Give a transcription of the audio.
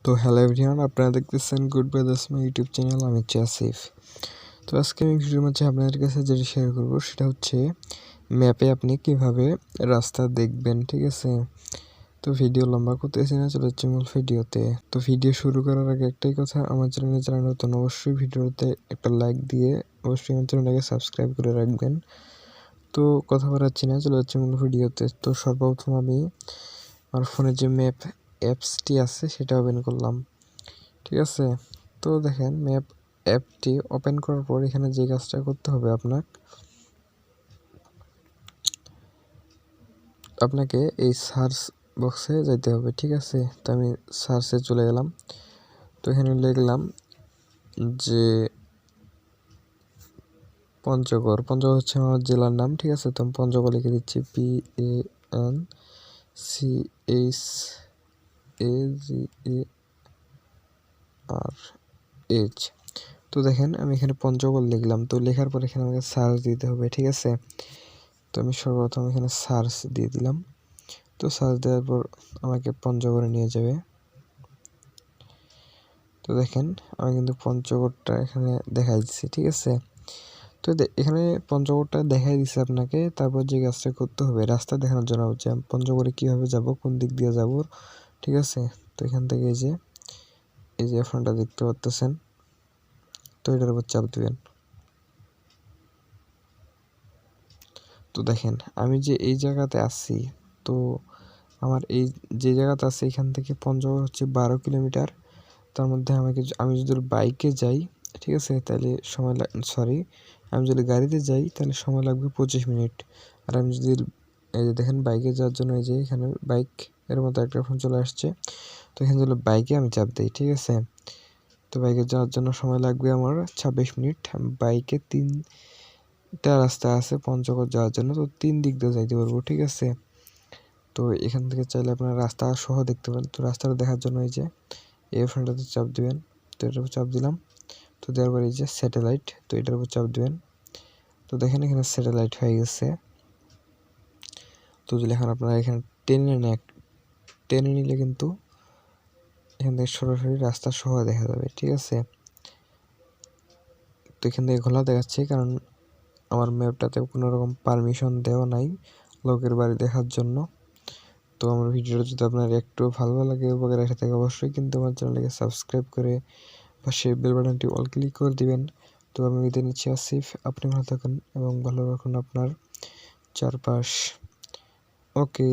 তো hello everyone, আপনারা দেখতেছেন good brothers my YouTube channel. আমি আসিফ। তো আজকে আমি ভিডিওর মধ্যে আপনাদের কাছে যেটা শেয়ার করব সেটা হচ্ছে ম্যাপে আপনি কিভাবে রাস্তা দেখবেন, ঠিক আছে। তো ভিডিও লম্বা করতেছি না, চলে যাচ্ছে মূল ভিডিওতে। তো ভিডিও শুরু করার আগে একটাই কথা, আমার চ্যানেলে যারা নতুন অবশ্যই ভিডিওতে একটা লাইক দিয়ে অবশ্যই আমার চ্যানেলটাকে সাবস্ক্রাইব করে রাখবেন। তো কথা বাড়াচ্ছি না, চলে যাচ্ছে মূল ভিডিওতে। তো সর্বপ্রথম আমি আমার ফোনে যে ম্যাপ অ্যাপসটি আছে সেটা ওপেন করলাম, ঠিক আছে। তো দেখেন ম্যাপ অ্যাপটি ওপেন করার পর এখানে যে কাজটা করতে হবে আপনাকে এই সার্চ বক্সে যাইতে হবে, ঠিক আছে। তো আমি সার্চে চলে গেলাম। তো এখানে লিখলাম যে পঞ্চগড় হচ্ছে আমার জেলার নাম, ঠিক আছে। তো আমি পঞ্চগড় লিখে দিচ্ছি, PANCHAGRH। তো দেখেন আমি এখানে পঞ্চগড় লিখলাম। তো লেখার পর এখানে আমাকে সার্চ দিতে হবে, ঠিক আছে। তো আমি সর্বপ্রথম এখানে সার্চ দিয়ে দিলাম। তো সার্চ দেওয়ার পর আমাকে পঞ্চগড়ে নিয়ে যাবে। তো দেখেন আমি কিন্তু পঞ্চগড়টা এখানে দেখাই দিচ্ছি, ঠিক আছে। তো এখানে পঞ্চগড়টা দেখাই দিচ্ছে আপনাকে। তারপর যে কাজটা করতে হবে রাস্তা দেখানোর জন্য হচ্ছে আমি পঞ্চগড়ে কীভাবে যাব, কোন দিক দিয়ে যাব, ঠিক আছে। তো এখান থেকে এই যে ফোনটা দেখতে পাচ্ছেন, তো এটার উপর চাপ দেবেন। তো দেখেন আমি যে এই জায়গাতে আছি, তো আমার এই যে জায়গাতে আছে এখান থেকে পঞ্চগড় হচ্ছে 12 কিলোমিটার। তার মধ্যে আমি যদি বাইকে যাই, ঠিক আছে, তাহলে আমি যদি গাড়িতে যাই তাহলে সময় লাগবে 25 মিনিট। আর আমি যদি এই যে দেখেন বাইকে যাওয়ার জন্য এই যে এখানে বাইক এর মতো একটা ফোন চলে আসছে। তো এখানে যদি বাইকে আমি চাপ দিই, ঠিক আছে। তো বাইকে যাওয়ার জন্য সময় লাগবে আমার 26 মিনিট। বাইকে 3টা রাস্তা আছে পঞ্চগড় যাওয়ার জন্য, তো 3 দিক দিয়ে যাইতে পারবো, ঠিক আছে। তো এখান থেকে চাইলে আপনারা রাস্তা সহ দেখতে পারেন। তো রাস্তাটা দেখার জন্য এই যে এই অপশনটাতে চাপ দিবেন। তো এটার উপর চাপ দিলাম। তো দেওয়ার পরে এই যে স্যাটেলাইট, তো এটার উপর চাপ দিবেন। তো দেখেন এখানে স্যাটেলাইট হয়ে গেছে। তো যদি এখন আপনারা এখানে টেনে নিলে কিন্তু এখান থেকে সরাসরি রাস্তা সহ দেখা যাবে, ঠিক আছে। তো এখান থেকে ঘোলা দেখাচ্ছে কারণ আমার ম্যাপটাতে কোনো রকম পারমিশন দেওয়া নাই লোকের বাড়ি দেখার জন্য। তো আমার ভিডিওটা যদি আপনার একটু ভালো লাগে উপকার এসে থাকে অবশ্যই কিন্তু আমার চ্যানেলটাকে সাবস্ক্রাইব করে পাশে বেল বাটনটি অল ক্লিক করে দিবেন। তো আমি বিদায় নিচ্ছি আসিফ। আপনি ভালো থাকুন এবং ভালো রাখুন আপনার চারপাশ। ওকে।